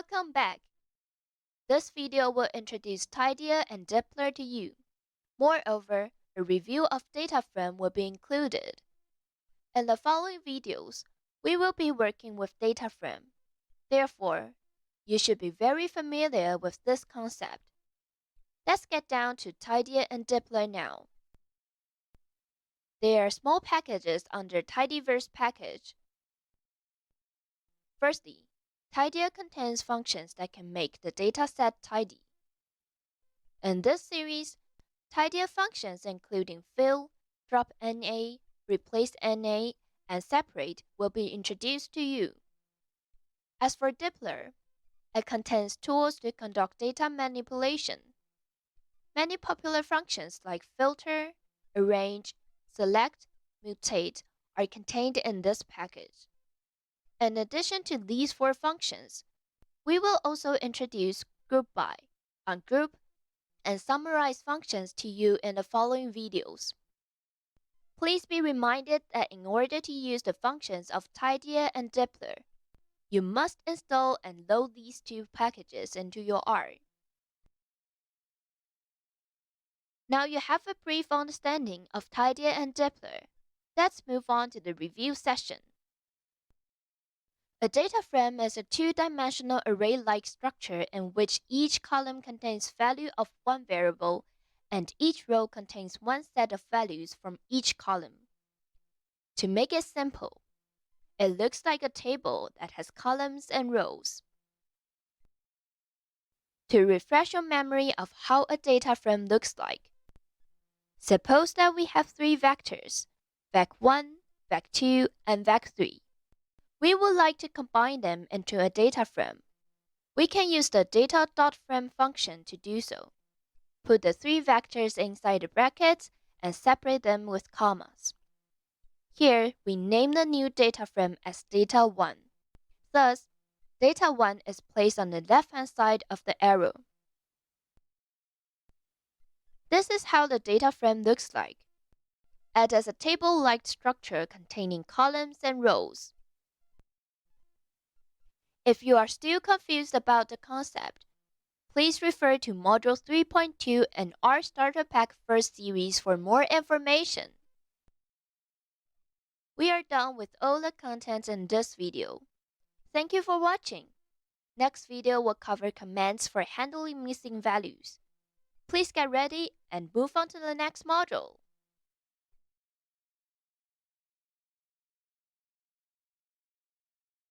Welcome back. This video will introduce tidyr and dplyr to you. Moreover, a review of DataFrame will be included. In the following videos, we will be working with DataFrame. Therefore, you should be very familiar with this concept. Let's get down to tidyr and dplyr now. They are small packages under tidyverse package. Firstly, tidyr contains functions that can make the dataset tidy. In this series, tidyr functions including fill, drop NA, replace NA, and separate will be introduced to you. As for dplyr, it contains tools to conduct data manipulation. Many popular functions like filter, arrange, select, mutate are contained in this package. In addition to these four functions, we will also introduce group by, ungroup, and summarize functions to you in the following videos. Please be reminded that in order to use the functions of tidyr and dplyr, you must install and load these two packages into your R. Now you have a brief understanding of tidyr and dplyr. Let's move on to the review session. A data frame is a two-dimensional array-like structure in which each column contains value of one variable and each row contains one set of values from each column. To make it simple, it looks like a table that has columns and rows. To refresh your memory of how a data frame looks like, suppose that we have three vectors, vec1, vec2, and vec3. We would like to combine them into a data frame. We can use the data.frame function to do so. Put the three vectors inside the brackets and separate them with commas. Here, we name the new data frame as data1. Thus, data1 is placed on the left-hand side of the arrow. This is how the data frame looks like. It is a table-like structure containing columns and rows. If you are still confused about the concept, please refer to Module 3.2 and R Starter Pack First Series for more information. We are done with all the content in this video. Thank you for watching. Next video will cover commands for handling missing values. Please get ready and move on to the next module.